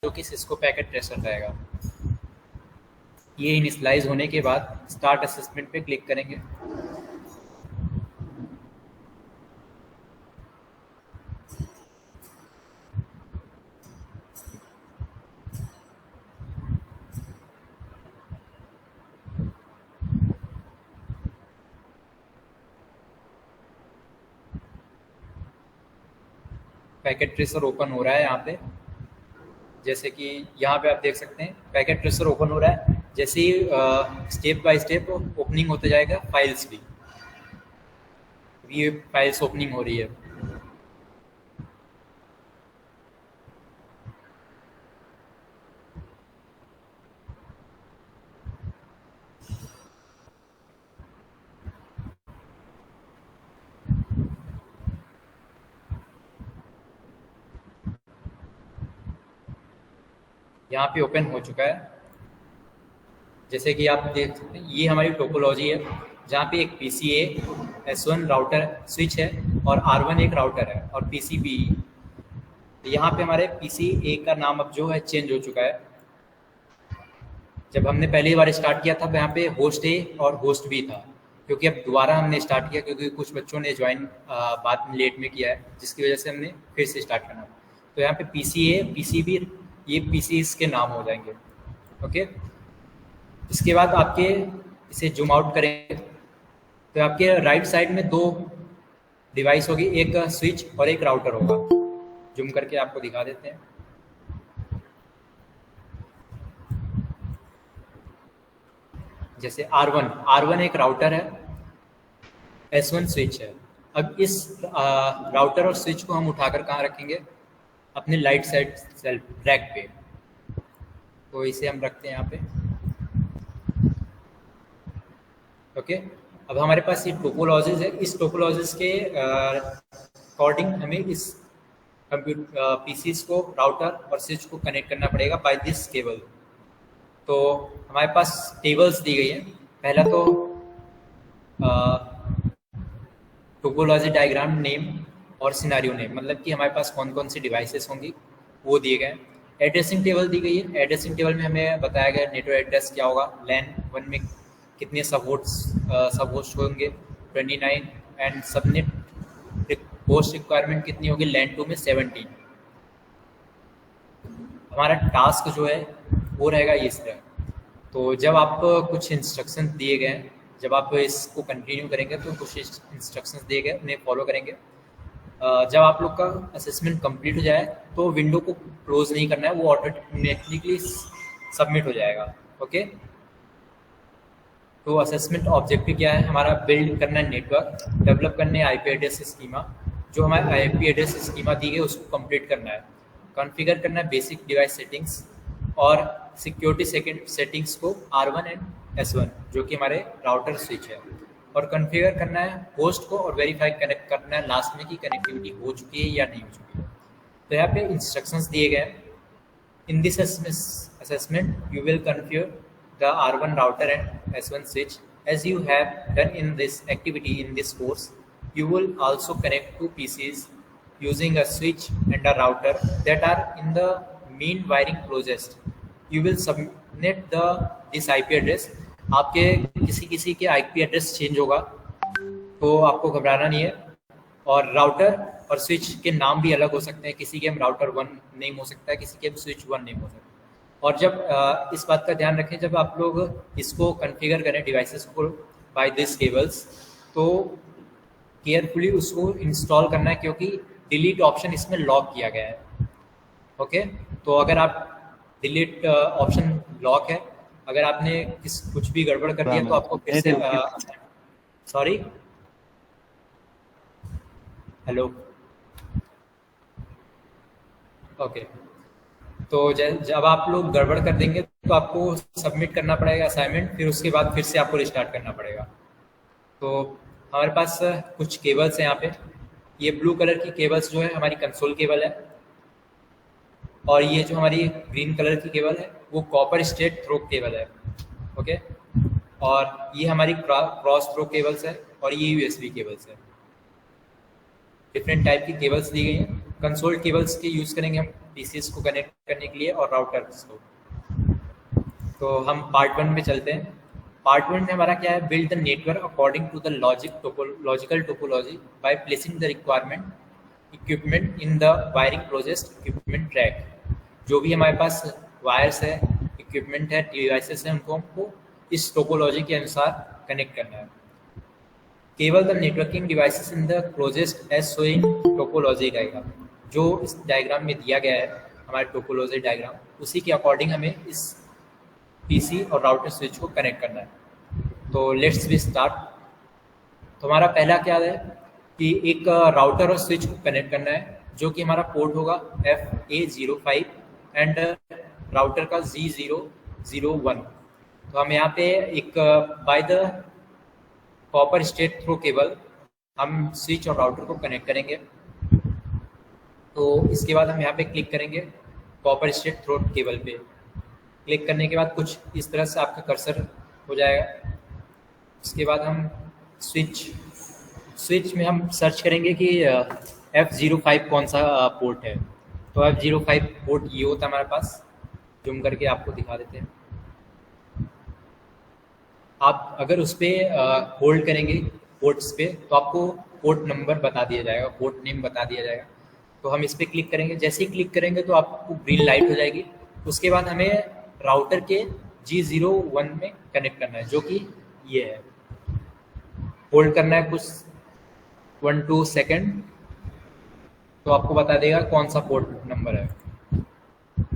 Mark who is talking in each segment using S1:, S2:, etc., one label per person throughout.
S1: जो कि Cisco packet tracer रहेगा। ये इनिशियलाइज होने के बाद स्टार्ट असेसमेंट पे क्लिक करेंगे। पैकेट ट्रेसर ओपन हो रहा है यहाँ पे, जैसे कि यहाँ पे आप देख सकते हैं पैकेट ट्रेसर ओपन हो रहा है। जैसे ही स्टेप बाय स्टेप ओपनिंग होते जाएगा फाइल्स भी, ये फाइल्स ओपनिंग हो रही है। यहाँ पे ओपन हो चुका है। जैसे कि आप देख सकते हैं ये हमारी टोपोलॉजी है, जहाँ पे एक PCA S1 राउटर स्विच है और R1 एक राउटर है और PCB। यहाँ पे हमारे PCA का नाम अब जो है चेंज हो चुका है। जब हमने पहली बार स्टार्ट किया था यहाँ पे होस्ट A और होस्ट B था, क्योंकि अब दोबारा हमने स्टार्ट किया क्योंकि कुछ बच्चों ने ज्वाइन बाद में लेट में किया है, जिसकी वजह से हमने फिर से स्टार्ट करना। तो यहाँ पे PCA PCB ये PCs के नाम हो जाएंगे। ओके, इसके बाद आपके इसे जूम आउट करेंगे तो आपके राइट साइड में दो डिवाइस होगी, एक स्विच और एक राउटर होगा। जूम करके आपको दिखा देते हैं। जैसे R1 एक राउटर है, S1 स्विच है। अब इस राउटर और स्विच को हम उठाकर कहाँ रखेंगे? अपने लाइट साइड सेल्फ रैक पे। तो इसे हम रखते हैं यहाँ पे। ओके, अब हमारे पास ये टोपोलॉजीज है। इस टोपोलॉजीज के अकॉर्डिंग हमें इस कंप्यूटर PCs को राउटर और स्विच को कनेक्ट करना पड़ेगा बाय दिस केबल। तो हमारे पास टेबल्स दी गई है। पहला तो टोपोलॉजी डायग्राम नेम और सिनेरियो नेम, मतलब कि हमारे पास कौन कौन सी डिवाइसेस होंगी वो दिए गए। एड्रेसिंग टेबल दी गई है। एड्रेसिंग टेबल में हमें बताया गया नेटवर्क एड्रेस क्या होगा, LAN 1 में कितने सब होस्ट होंगे 29, एंड सबनेट होस्ट रिक्वायरमेंट कितनी होगी LAN 2 में 17। हमारा टास्क जो है वो रहेगा इस तरह। तो जब आप कुछ इंस्ट्रक्शन दिए गए, जब आप इसको कंटिन्यू करेंगे तो कुछ इंस्ट्रक्शंस दिए गए उन्हें फॉलो करेंगे। जब आप लोग का असेसमेंट कंप्लीट हो जाए तो विंडो को क्लोज नहीं करना है, वो ऑटोमेटिकली सबमिट हो जाएगा। ओके, तो असेसमेंट ऑब्जेक्टिव क्या है हमारा? बिल्ड करना है नेटवर्क, डेवलप करने IP एड्रेस स्कीमा, जो हमारे IP एड्रेस स्कीमा दी गई उसको कंप्लीट करना है। कॉन्फ़िगर करना है बेसिक डिवाइस सेटिंग्स और सिक्योरिटी सेटिंग्स को R1 एंड S1 जो कि हमारे राउटर स्विच है, और कॉन्फ़िगर करना है होस्ट को और वेरीफाई कनेक्ट करना है लास्ट में कि कनेक्टिविटी हो चुकी है या नहीं हो चुकी है। तो यहाँ पे इंस्ट्रक्शंस दिए गए हैं। In this assessment you will configure the R1 router and S1 switch as you have done in this activity in this course. You will also connect two PCs using a switch and a router that are in the main wiring process. You will submit this IP address. आपके किसी के IP address change होगा तो आपको घबराना नहीं है। और राउटर और स्विच के नाम भी अलग हो सकते हैं, किसी के हम राउटर 1 नेम हो सकता है, किसी के हम स्विच 1 नेम हो सकता है। और जब इस बात का ध्यान रखें, जब आप लोग इसको कॉन्फ़िगर करें डिवाइसेस को बाय दिस केबल्स, तो केयरफुली उसको इंस्टॉल करना है क्योंकि डिलीट ऑप्शन इसमें लॉक किया गया है। ओके, तो अगर आप डिलीट ऑप्शन लॉक है, अगर आपने कुछ भी गड़बड़ कर दिया तो आपको फिर से सॉरी हेलो ओके, तो जब आप लोग गड़बड़ कर देंगे तो आपको सबमिट करना पड़ेगा असाइनमेंट, फिर उसके बाद फिर से आपको रिस्टार्ट करना पड़ेगा। तो हमारे पास कुछ केबल्स हैं यहाँ पे। ये ब्लू कलर की केबल्स जो है हमारी कंसोल केबल है, और ये जो हमारी ग्रीन कलर की केबल है वो कॉपर स्ट्रेट थ्रो केबल है। ओके, और ये हमारी क्रॉस थ्रो केबल्स है, और ये USB केबल्स है। डिफरेंट टाइप की केबल्स दी गई हैं। कंसोल केबल्स के यूज़ करेंगे हम पीसीएस को कनेक्ट करने के लिए और राउटर्स को। तो हम पार्ट 1 में चलते हैं। पार्ट 1 में हमारा क्या है, build the network according to the logical topology by placing the requirement equipment in the wiring process equipment track. जो भी हमारे पास वायर्स है, इक्विपमेंट है, डिवाइसेस है, उनको हमको इस टोपोलॉजी के अनुसार कनेक्ट करना है। केवल the networking devices in the closest edge showing topology diagram. जो इस डायग्राम में दिया गया है हमारे टोपोलॉजी डायग्राम, उसी के अकॉर्डिंग हमें इस पीसी और राउटर स्विच को कनेक्ट करना है। तो लेट्स बी स्टार्ट। तो हमारा पहला क्या है कि एक राउटर और स्विच को कनेक्ट करना है, जो कि हमारा पोर्ट होगा FA05 एंड राउटर का G001। तो हम यहाँ पे एक by the copper straight through cable हम स्विच और राउटर को कनेक्ट करेंगे। तो इसके बाद हम यहाँ पे क्लिक करेंगे कॉपर स्ट्रेट थ्रो केबल पे। क्लिक करने के बाद कुछ इस तरह से आपका कर्सर हो जाएगा। उसके बाद हम स्विच में हम सर्च करेंगे कि F05 कौन सा पोर्ट है। तो F05 पोर्ट ये होता है हमारे पास। जूम करके आपको दिखा देते हैं। आप अगर उस पर होल्ड करेंगे पोर्ट्स पे तो आपको पोर्ट नंबर बता दिया जाएगा, पोर्ट नेम बता दिया जाएगा। तो हम इस पर क्लिक करेंगे। जैसे ही क्लिक करेंगे तो आपको ग्रीन लाइट हो जाएगी। उसके बाद हमें राउटर के G01 में कनेक्ट करना है, जो कि ये है। होल्ड करना है कुछ 1-2 सेकेंड, तो आपको बता देगा कौन सा पोर्ट नंबर है।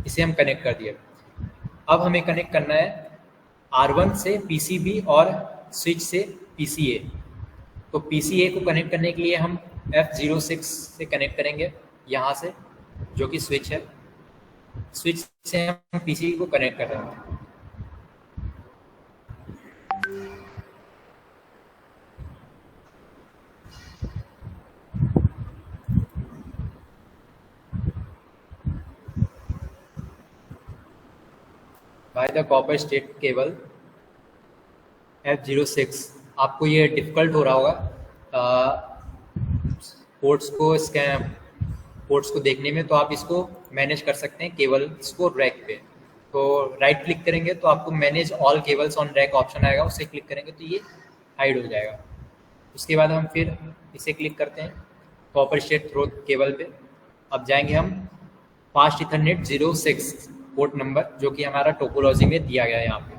S1: इसे हम कनेक्ट कर दिए। अब हमें कनेक्ट करना है R1 से PCB और स्विच से PCA। तो PCA को कनेक्ट करने के लिए हम F06 से कनेक्ट करेंगे यहाँ से, जो कि स्विच है। स्विच से हम PCB को कनेक्ट कर रहे हैं। Bye the copper straight cable F06। आपको ये डिफ़िकल्ट हो रहा होगा पोर्ट्स को देखने में, तो आप इसको मैनेज कर सकते हैं केबल इसको रैक पे। तो राइट क्लिक करेंगे तो आपको manage all cables on rack option आएगा, उससे क्लिक करेंगे तो ये हाइड हो जाएगा। उसके बाद हम फिर इसे क्लिक करते हैं कॉपर स्ट्रेट थ्रो केबल पे। अब जाएंगे हम फास्ट इथरनेट 06 पोर्ट नंबर, जो कि हमारा टोपोलॉजी में दिया गया है यहाँ पे।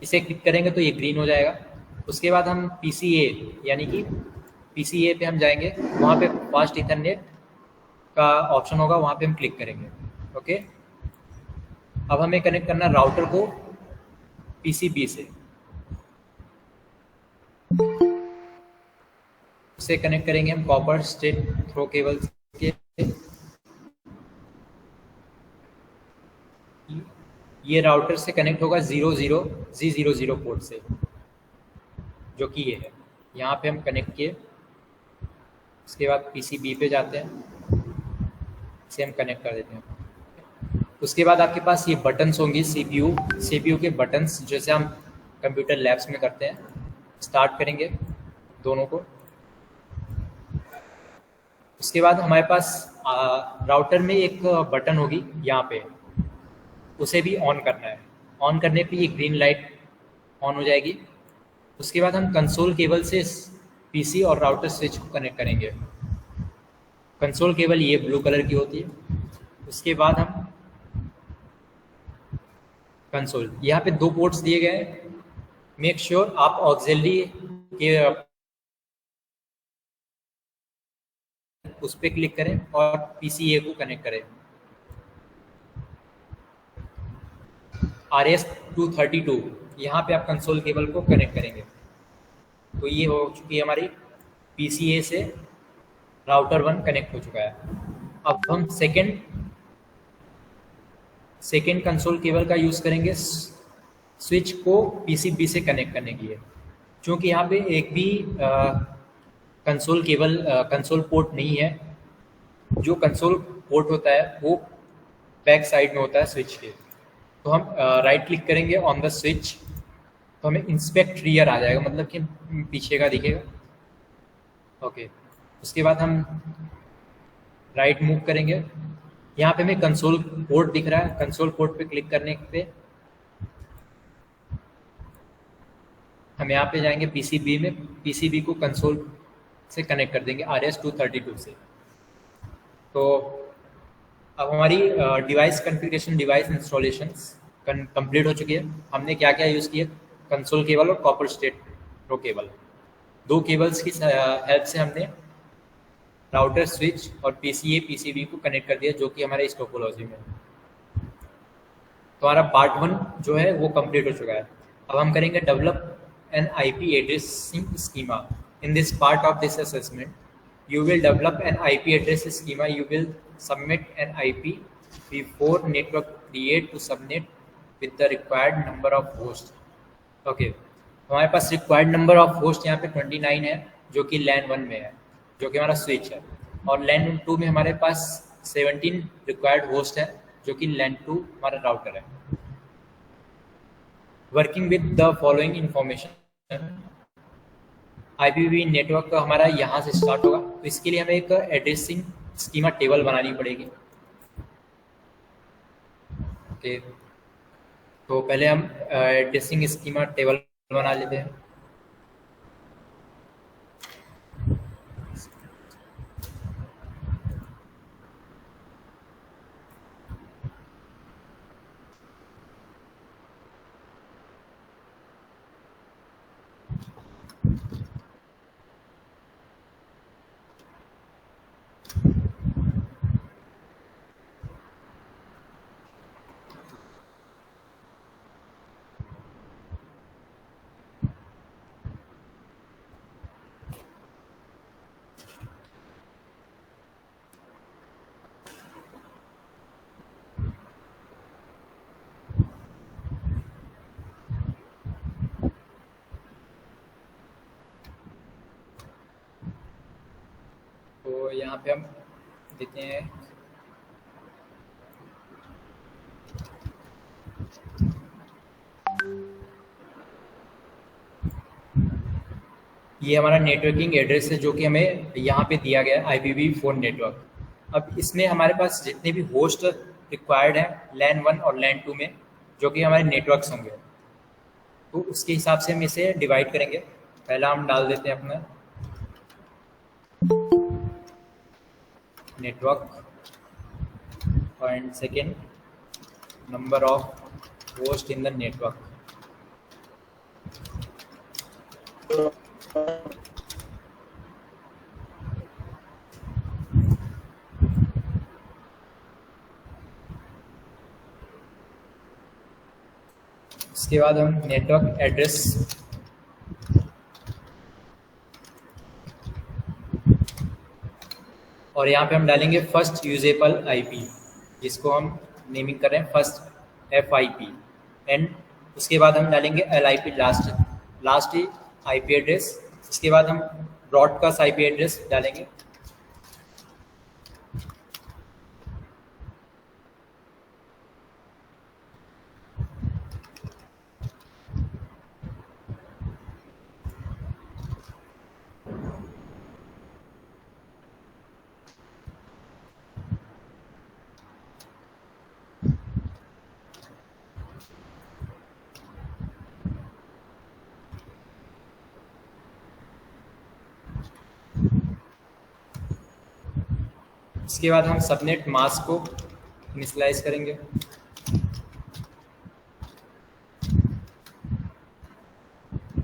S1: इसे क्लिक करेंगे तो ये ग्रीन हो जाएगा। उसके बाद हम PCA यानी कि PCA पे हम जाएंगे, वहाँ पे फास्ट इथरनेट का ऑप्शन होगा, वहाँ पे हम क्लिक करेंगे। ओके, अब हमें कनेक्ट करना राउटर को PCB से। उसे कनेक्ट करेंगे हम कॉपर स्ट्रेट थ्रो केबल के। ये राउटर से कनेक्ट होगा G00 पोर्ट से, जो कि ये है। यहाँ पे हम कनेक्ट किए। उसके बाद PCB पे जाते हैं, इसे हम कनेक्ट कर देते हैं। उसके बाद आपके पास ये बटन्स होंगी CPU के बटन्स, जैसे हम कंप्यूटर लैब्स में करते हैं। स्टार्ट करेंगे दोनों को। उसके बाद हमारे पास राउटर में एक बटन होगी यहाँ पे, उसे भी ऑन करना है। ऑन करने पे ये ग्रीन लाइट ऑन हो जाएगी। उसके बाद हम कंसोल केबल से PC और राउटर स्विच को कनेक्ट करेंगे। कंसोल केबल ये ब्लू कलर की होती है। उसके बाद हम कंसोल, यहाँ पे 2 पोर्ट्स दिए गए हैं। मेक श्योर आप ऑक्सिलरी के उस पर क्लिक करें और PCA को कनेक्ट करें। RS-232 यहाँ पे आप कंसोल केबल को कनेक्ट करेंगे। तो ये हो चुकी है हमारी PCA से राउटर 1 कनेक्ट हो चुका है। अब हम सेकेंड कंसोल केबल का यूज़ करेंगे स्विच को PCB से कनेक्ट करने के लिए। क्योंकि यहाँ पे एक भी कंसोल पोर्ट नहीं है। जो कंसोल पोर्ट होता है वो बैक साइड में होता है स्विच के। तो हम राइट क्लिक करेंगे ऑन द स्विच, तो हमें इंस्पेक्ट रियर आ जाएगा, मतलब कि पीछे का दिखेगा। ओके, उसके बाद हम राइट मूव करेंगे, यहाँ पे हमें कंसोल पोर्ट दिख रहा है, कंसोल पोर्ट पे क्लिक करने पे हम यहाँ पे जाएंगे पीसीबी में, पीसीबी को कंसोल से कनेक्ट कर देंगे RS-232 से। तो अब हमारी device configuration, device installations complete हो चुकी है। हमने क्या क्या यूज़ किया, कंसोल केबल और कॉपर स्टेट रो केबल, दो केबल्स की हेल्प से हमने राउटर, स्विच और पीसीए पीसीबी को कनेक्ट कर दिया, जो कि हमारे इस टोपोलॉजी में। तो हमारा पार्ट 1 जो है वो कंप्लीट हो चुका है। अब हम करेंगे develop an IP addressing schema. In this part of this assessment you will develop an IP address schema. You will submit an IPv4 network create to subnet with the required number of hosts. Okay, हमारे पास required number of host यहाँ पे 29 है, जो कि LAN 1 में है, जो कि हमारा स्विच है, और LAN 2 में हमारे पास 17 रिक्वायर्ड होस्ट है, जो कि LAN 2 हमारा राउटर है। Working with the following information, IPv network का हमारा यहाँ से स्टार्ट होगा, तो इसके लिए हमें एक एड्रेसिंग स्कीमा टेबल बनानी पड़ेगी। ओके, तो पहले हम एड्रेसिंग स्कीमा टेबल बना लेते हैं। तो यहाँ पे हम देते हैं ये हमारा नेटवर्किंग एड्रेस है, जो कि हमें यहाँ पे दिया गया है IPv4 नेटवर्क। अब इसमें हमारे पास जितने भी होस्ट रिक्वायर्ड हैं LAN 1 और LAN 2 में, जो कि हमारे नेटवर्क्स होंगे, तो उसके हिसाब से हम इसे डिवाइड करेंगे। पहला हम डाल देते हैं अपना network, and second number of host in the network. उसके बाद हम नेटवर्क एड्रेस और यहाँ पे हम डालेंगे फर्स्ट यूजेबल IP, जिसको हम नेमिंग कर रहे हैं फर्स्ट FIP, एंड उसके बाद हम डालेंगे LIP, लास्ट IP एड्रेस। उसके बाद हम ब्रॉडकास्ट IP एड्रेस डालेंगे। इसके बाद हम सबनेट मास्क को इनिशियलाइज करेंगे।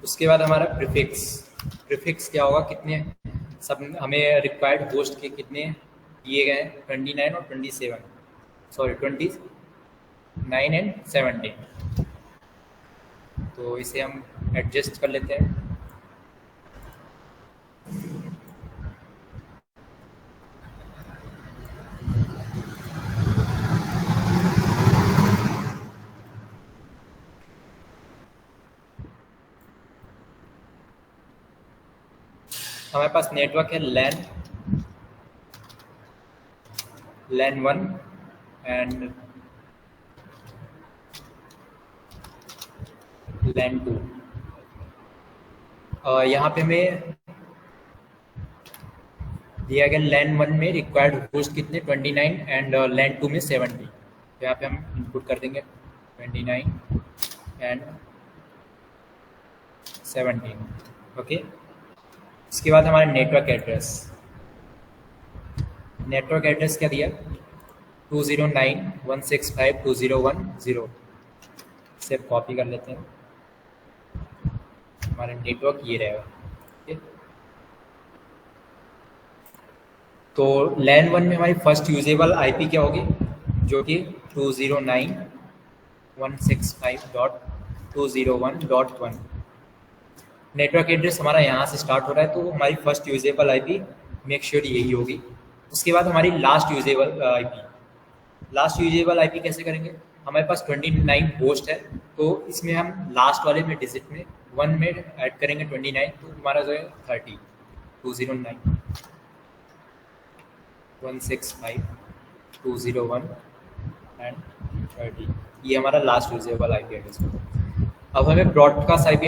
S1: उसके बाद हमारा प्रीफिक्स क्या होगा, कितने सब हमें रिक्वायर्ड होस्ट के कितने दिए गए हैं, 29 और 27, सॉरी 29 एंड 17। तो इसे हम एडजस्ट कर लेते हैं। हमारे पास नेटवर्क है LAN 1 एंड LAN 2। यहाँ पे हमें दिया गया लैन 1 में रिक्वायर्ड होस्ट कितने 29 एंड लैन 2 में 70। तो यहाँ पे हम इनपुट कर देंगे 29 एंड 17। ओके, इसके बाद हमारा नेटवर्क एड्रेस क्या दिया 209.165.2010। इसे कॉपी कर लेते हैं, हमारा नेटवर्क ये रहेगा। ठीक है, तो लैन 1 में हमारी फर्स्ट यूजेबल आईपी क्या होगी, जो कि 209.165.201.1। नेटवर्क एड्रेस हमारा यहाँ से स्टार्ट हो रहा है, तो हमारी first usable IP make sure यही होगी। उसके बाद हमारी लास्ट यूजेबल आईपी कैसे करेंगे, हमारे पास 29 होस्ट है, तो इसमें हम लास्ट वाले में डिजिट में 1 में ऐड करेंगे 29, तो हमारा जो है 30 209.165.201 एंड 30, ये हमारा लास्ट यूजेबल आईपी एड्रेस होगा। अब हमें ब्रॉडकास्ट आईपी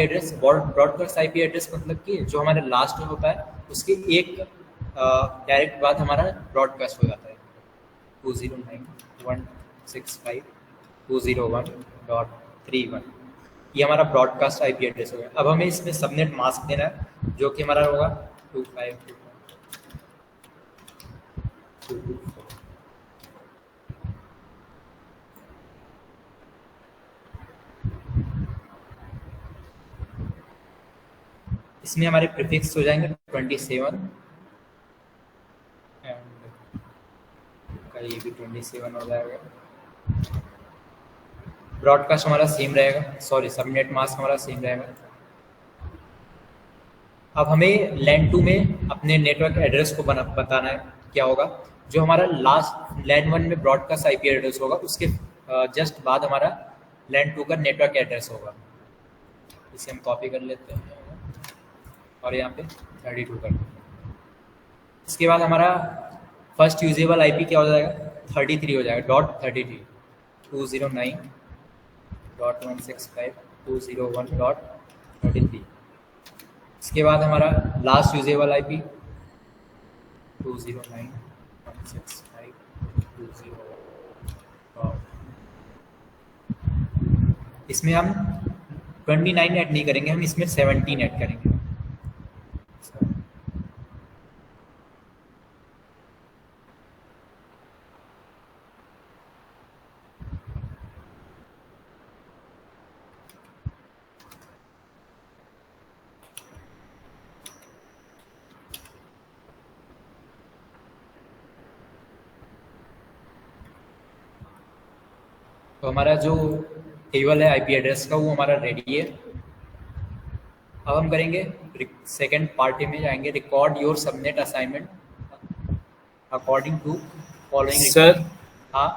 S1: एड्रेस मतलब कि जो हमारे लास्ट में होता है उसके एक डायरेक्ट बाद हमारा ब्रॉडकास्ट हो जाता है 209.165.201.31। ये हमारा ब्रॉडकास्ट आईपी एड्रेस हो गया। अब हमें इसमें सबनेट मास्क देना है, जो कि हमारा होगा 252.224। इसमें हमारे प्रीफिक्स हो जाएंगे 27 एंड का ये भी 27 हो जाएगा। ब्रॉडकास्ट हमारा सेम रहेगा, सबनेट मास्क हमारा सेम रहेगा। अब हमें लैन 2 में अपने नेटवर्क एड्रेस को बताना है, क्या होगा, जो हमारा लास्ट लैन 1 में ब्रॉडकास्ट आईपी एड्रेस होगा उसके जस्ट बाद हमारा लैन 2 का नेटवर्क एड्रेस होगा। इसे हम कॉपी कर लेते हैं और यहाँ पे 32 कर देते हैं। इसके बाद हमारा फर्स्ट यूजेबल आईपी क्या हो जाएगा 33 हो जाएगा .33 209.165.201.33। इसके बाद हमारा लास्ट यूजेबल आईपी 209.165.201. इसमें हम 29 ऐड नहीं करेंगे, हम इसमें 17 ऐड करेंगे। तो हमारा जो टेबल है आईपी एड्रेस का वो हमारा रेडी है। अब हम करेंगे सेकंड पार्टी में जाएंगे, record your subnet assignment according to following.
S2: Sir
S1: हाँ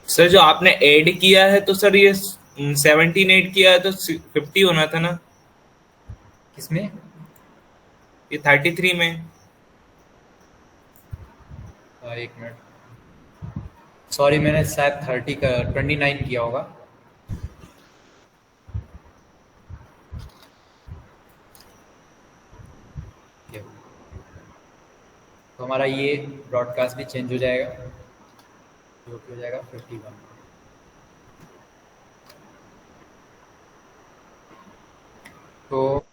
S2: सर, जो आपने ऐड किया है तो सर ये 17 ऐड किया है तो 50 होना था ना।
S1: किसमें?
S2: ये 33 में।
S1: एक मिनट, सॉरी मैंने शायद 29 किया होगा। तो हमारा ये ब्रॉडकास्ट भी चेंज हो जाएगा, जो हो जाएगा 51। तो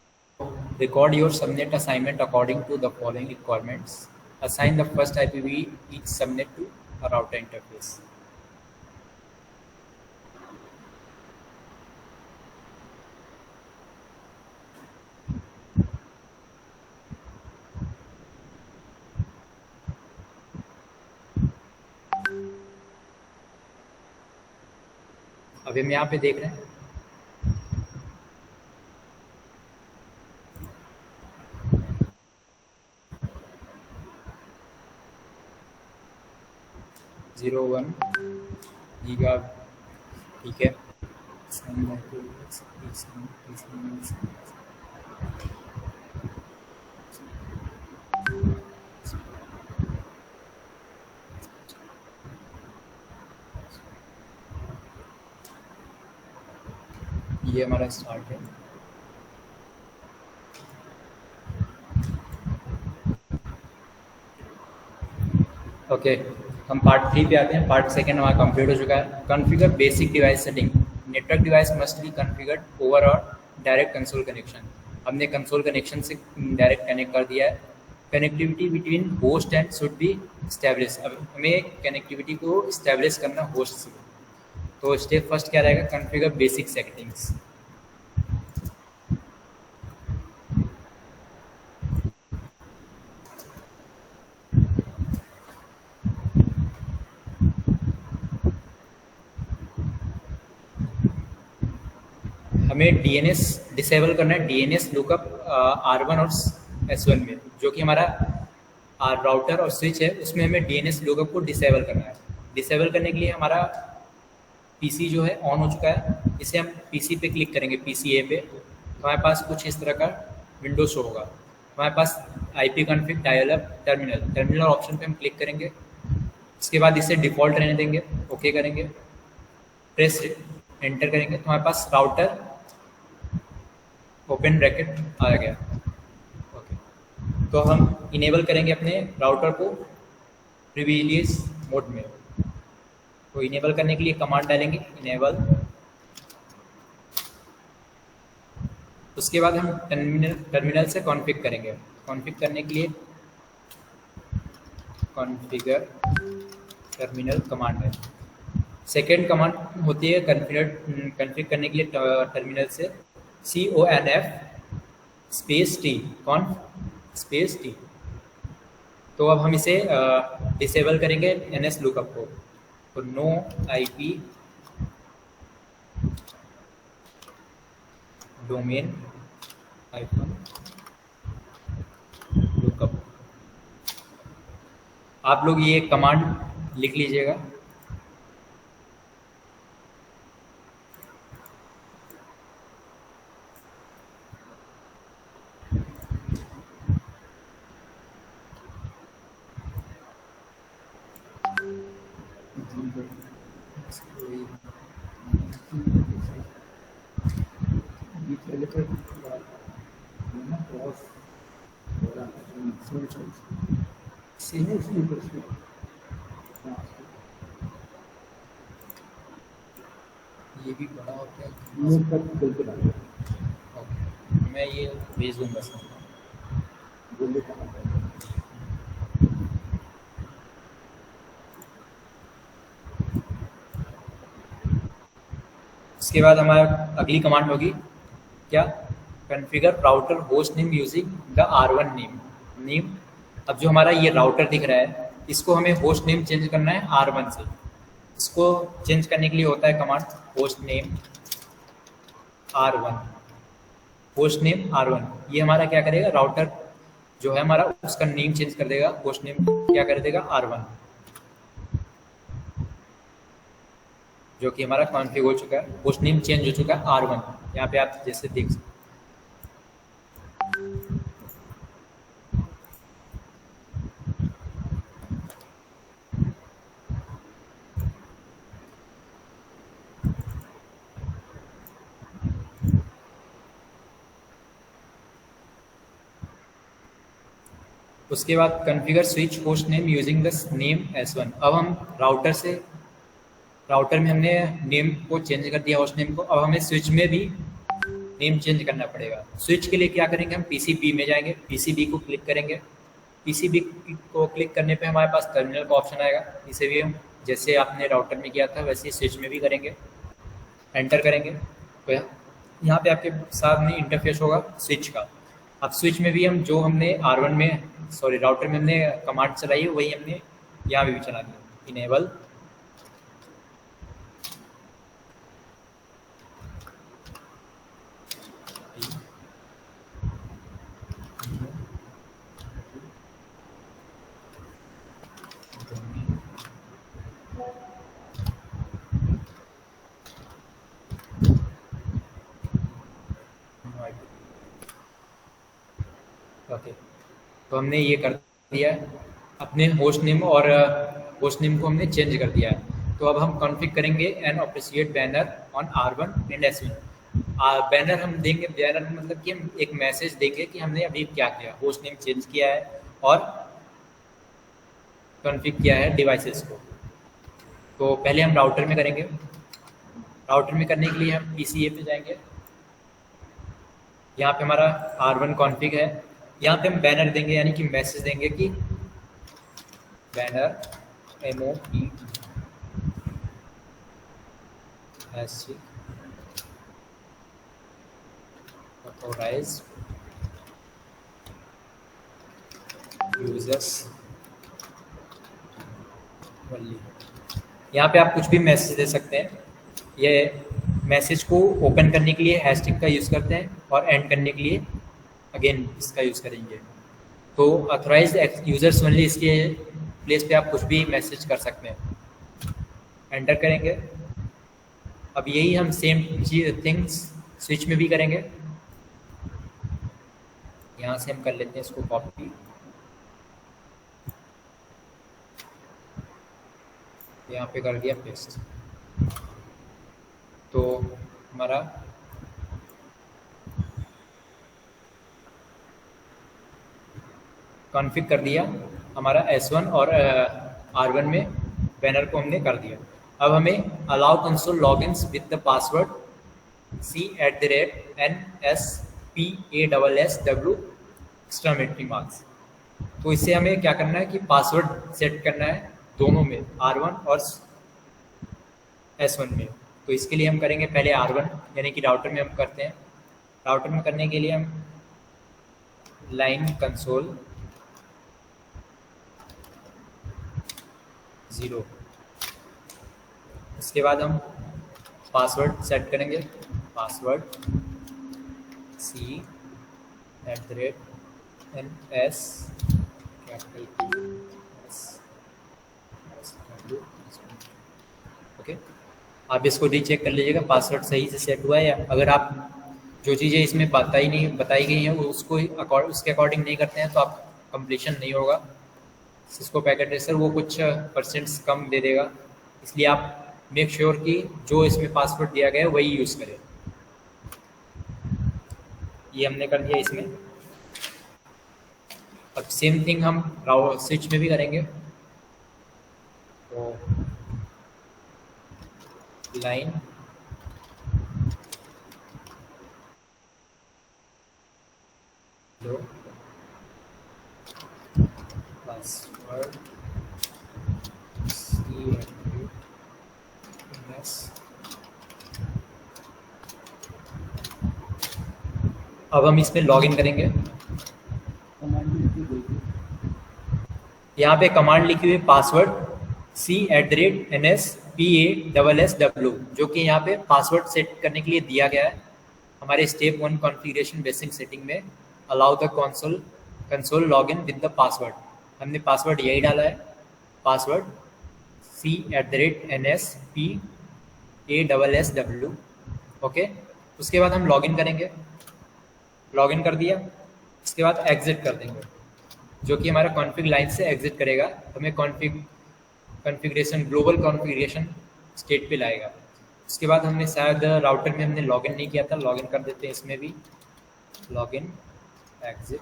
S1: record your subnet assignment according to the following requirements. Assign the first IPv each subnet to a router interface. अभी हम यहाँ पे देख रहे हैं जीरो वन गीगा, ठीक है। ये हमारा स्टार्ट है। ओके, हम पार्ट 3 पे आते हैं। पार्ट सेकंड हमारा कंप्लीट हो चुका है। Configure basic device setting. Network device must be configured over और डायरेक्ट कंसोल कनेक्शन। हमने कंसोल कनेक्शन से डायरेक्ट कनेक्ट कर दिया है। Connectivity between host and should be establish. अब हमें कनेक्टिविटी को स्टैब्लिश करना होस्ट से। तो स्टेप फर्स्ट क्या रहेगा? Configure basic settings. हमें डीएनएस डिसेबल करना है। डीएनएस लुकअप R1 और S1 में, जो कि हमारा राउटर और स्विच है, उसमें हमें डीएनएस लुकअप को डिसेबल करना है। डिसेबल करने के लिए हमारा पीसी जो है ऑन हो चुका है। इसे हम पीसी पे क्लिक करेंगे, पीसीए पे, तो हमारे पास कुछ इस तरह का विंडो शो होगा। हमारे पास IP config dial up terminal option पे हम क्लिक करेंगे। इसके बाद इसे डिफ़ॉल्ट रहने देंगे, ओके करेंगे, प्रेस एंटर करेंगे, तो हमारे पास राउटर ओपन ब्रैकेट आ गया। ओके, तो हम इनेबल करेंगे अपने राउटर को प्रिविलेज मोड में। तो इनेबल करने के लिए कमांड डालेंगे इनेबल। उसके बाद हम टर्मिनल से कॉन्फ़िग करेंगे। कॉन्फ़िग करने के लिए कॉन्फ़िगर टर्मिनल कमांड है। सेकेंड कमांड होती है कॉन्फ़िग करने के लिए टर्मिनल से CONF space T, कॉन्फ space T। तो अब हम इसे डिसेबल करेंगे NS लुकअप को। तो नो IP डोमेन लुकअप। आप लोग ये कमांड लिख लीजिएगा। ये भी बड़ा होता है। ओके, मैं ये भेज दूँगा सर। उसके बाद हमारा अगली कमांड होगी क्या? Configure router host name using the R1 name. अब जो हमारा ये राउटर दिख रहा है, इसको हमें होस्ट नेम चेंज करना है R1 से। इसको चेंज करने के लिए होता है command host name R1। Host name R1 ये हमारा क्या करेगा? राउटर जो है हमारा, उसका नेम चेंज कर देगा। होस्ट नेम क्या कर देगा? R1, जो कि हमारा कॉन्फ़िग हो चुका है। होस्ट नेम चेंज हो चुका है R1। यहाँ पे आप जैसे देख सकते। उसके बाद configure switch host name using the name S1। अब हम राउटर में हमने नेम को चेंज कर दिया, होस्ट नेम को। अब हमें स्विच में भी नेम चेंज करना पड़ेगा। स्विच के लिए क्या करेंगे? हम PCB में जाएंगे, PCB को क्लिक करेंगे। PCB को क्लिक करने पे हमारे पास टर्मिनल का ऑप्शन आएगा। इसे भी हम जैसे आपने राउटर में किया था वैसे ही स्विच में भी करेंगे, एंटर करेंगे। तो यहाँ पे आपके सामने इंटरफेस होगा स्विच का। अब स्विच में भी हम जो हमने राउटर में हमने कमांड चलाई है, वही हमने यहाँ भी चला दिया। इनेबल ओके, तो हमने ये कर दिया है। अपने होस्ट नेम को हमने चेंज कर दिया है। तो अब हम कॉन्फ़िग करेंगे an appreciate banner on R1 and S1। Banner हम देंगे, बैनर मतलब कि हम एक मैसेज देंगे कि हमने अभी क्या किया, होस्ट नेम चेंज किया है और कॉन्फ़िग किया है डिवाइसेस को। तो पहले हम राउटर में करेंगे। राउटर में करने के लिए हम PCA पे जाएंगे। यहाँ पे हमारा R1 कॉन्फ़िग है। यहाँ पे हम बैनर देंगे, यानी कि मैसेज देंगे कि banner MOP authorised users only. यहाँ पे आप कुछ भी मैसेज दे सकते हैं। ये मैसेज को ओपन करने के लिए हैशटैग का यूज़ करते हैं और एंड करने के लिए अगेन इसका यूज़ करेंगे। तो ऑथराइज्ड यूजर्स ओनली, इसके प्लेस पे आप कुछ भी मैसेज कर सकते हैं। एंटर करेंगे। अब यही हम सेम थिंग्स स्विच में भी करेंगे। यहाँ से हम कर लेते हैं इसको कॉपी, यहाँ पे कर दिया पेस्ट। तो हमारा कॉन्फ़िग कर दिया हमारा S1 और R1 में बैनर को हमने कर दिया। अब हमें allow console logins with the password C@NSPASSW exclamatory marks. तो इससे हमें क्या करना है कि पासवर्ड सेट करना है दोनों में, R1 और S1 में। तो इसके लिए हम करेंगे पहले R1, यानी कि राउटर में हम करते हैं। राउटर में करने के लिए हम लाइन कंसोल 0, इसके बाद हम पासवर्ड सेट करेंगे। Password C@NS okay. आप इसको रीचेक कर लीजिएगा पासवर्ड सही से सेट हुआ है, या अगर आप जो चीज़ें इसमें बताई गई हैं वो उसके अकॉर्डिंग नहीं करते हैं तो आप कंप्लीशन नहीं होगा। सिस्को पैकेट ट्रेसर वो कुछ परसेंट्स कम दे देगा, इसलिए आप मेक श्योर कि जो इसमें पासवर्ड दिया गया है वही यूज़ करें। ये हमने कर दिया इसमें। अब सेम थिंग हम स्विच में भी करेंगे। तो लाइन पासवर्ड अब हम इसमें लॉगिन करेंगे। यहाँ पे कमांड लिखी हुई पासवर्ड C@NSPASSW, जो कि यहाँ पे पासवर्ड सेट करने के लिए दिया गया है हमारे स्टेप 1 कॉन्फ़िगरेशन बेसिक सेटिंग में। Allow the console login with the password, हमने पासवर्ड यही डाला है, पासवर्ड C@NSPASSW। ओके। उसके बाद हम लॉगिन करेंगे। लॉगिन कर दिया, इसके बाद एग्जिट कर देंगे, जो कि हमारा कॉन्फ़िग लाइन से एग्जिट करेगा, हमें कॉन्फ़िगरेशन ग्लोबल कॉन्फ़िगरेशन स्टेट पे लाएगा। उसके बाद हमने शायद राउटर में हमने लॉगिन नहीं किया था, लॉगिन कर देते हैं इसमें भी। लॉगिन एग्जिट,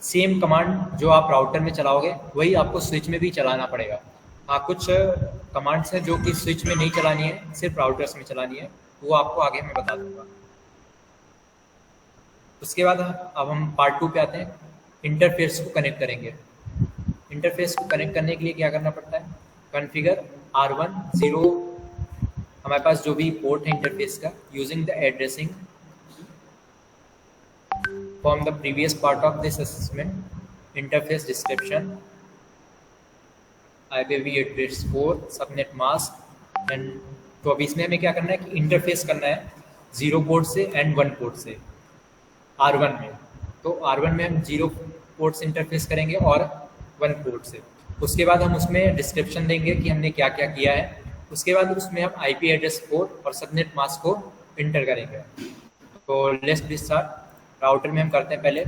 S1: सेम कमांड जो आप राउटर में चलाओगे वही आपको स्विच में भी चलाना पड़ेगा। हाँ, कुछ कमांड्स हैं जो कि स्विच में नहीं चलानी है, सिर्फ राउटर्स में चलानी है, वो आपको आगे मैं बता दूंगा। उसके बाद अब हम पार्ट 2 पे आते हैं। इंटरफेस को कनेक्ट करेंगे। इंटरफेस को कनेक्ट करने के लिए क्या करना पड़ता है, कॉन्फ़िगर R1 0 हमारे पास जो भी पोर्ट है इंटरफेस का, using the addressing from the previous part of this assessment, interface description, IPv address 4, subnet mask and. तो अब इसमें हमें क्या करना है कि इंटरफेस करना है 0 पोर्ट से एंड 1 पोर्ट से R1 में। तो R1 में हम 0 पोर्ट से इंटरफेस करेंगे और 1 पोर्ट से। उसके बाद हम उसमें डिस्क्रिप्शन देंगे कि हमने क्या क्या किया है। उसके बाद उसमें हम IP एड्रेस 4 और सबनेट मास्क को इंटर करेंगे। तो लेट्स स्टार्ट। राउटर में हम करते हैं पहले।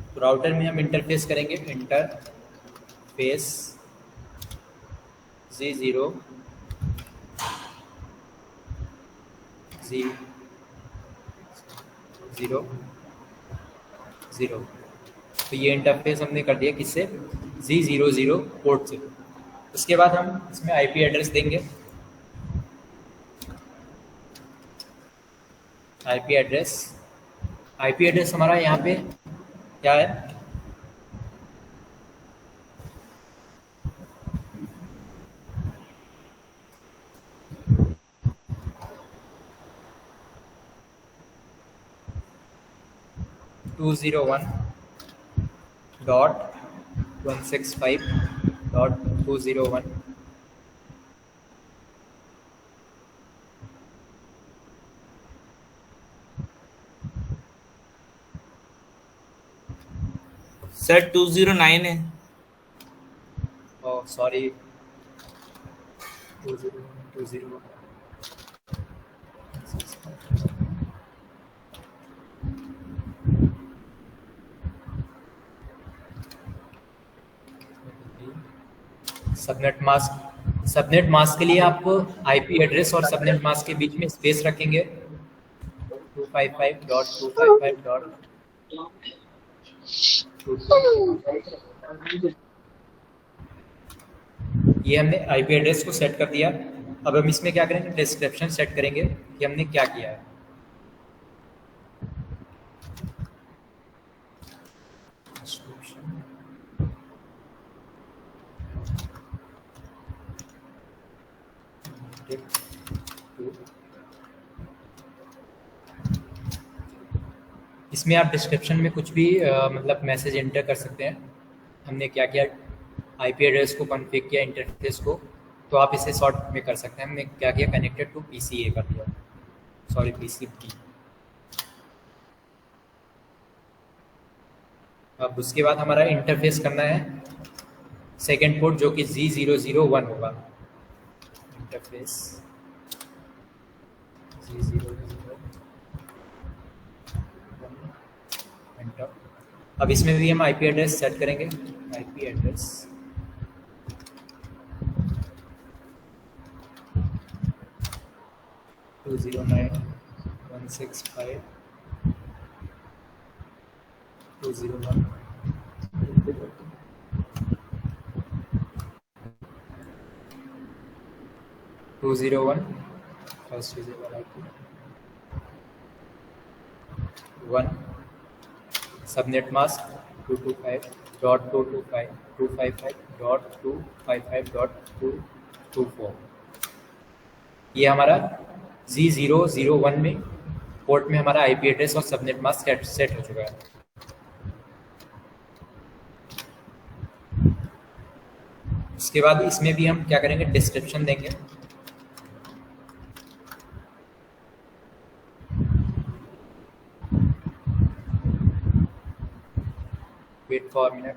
S1: तो राउटर में हम इंटरफेस करेंगे, इंटरफेस Z0 0 0। तो ये इंटरफेस हमने कर दिया किससे, Z00 पोर्ट से। उसके बाद हम इसमें आईपी एड्रेस देंगे। आईपी एड्रेस हमारा यहाँ पे क्या है, टू 165.201।
S2: सर 209 है।
S1: सॉरी 201 सबनेट मास्क के लिए आप आईपी एड्रेस और सबनेट मास्क के बीच में स्पेस रखेंगे 255.255.2. ये हमने आईपी एड्रेस को सेट कर दिया। अब हम इसमें क्या करेंगे, डिस्क्रिप्शन सेट करेंगे कि हमने क्या किया है। इसमें आप डिस्क्रिप्शन में कुछ भी मतलब मैसेज एंटर कर सकते हैं। हमने क्या किया, आईपी एड्रेस को कॉन्फ़िगर किया, इंटरफेस को, तो आप इसे शॉर्ट में कर सकते हैं। हमने क्या किया, कनेक्टेड टू पीसीए कर दिया, सॉरी पीसीबी। अब उसके बाद हमारा इंटरफेस करना है सेकेंड पोर्ट जो कि Z001 होगा। Interface Z001 enter. अब इसमें भी हम आईपी एड्रेस सेट करेंगे। IP address 209.165.201 201 first usable IP 1 subnet mask 225.255.255.224। ये हमारा Z001 में पोर्ट में हमारा आईपी एड्रेस और सबनेट मास्क सेट हो चुका है। उसके बाद इसमें भी हम क्या करेंगे, डिस्क्रिप्शन देंगे। Wait for minute.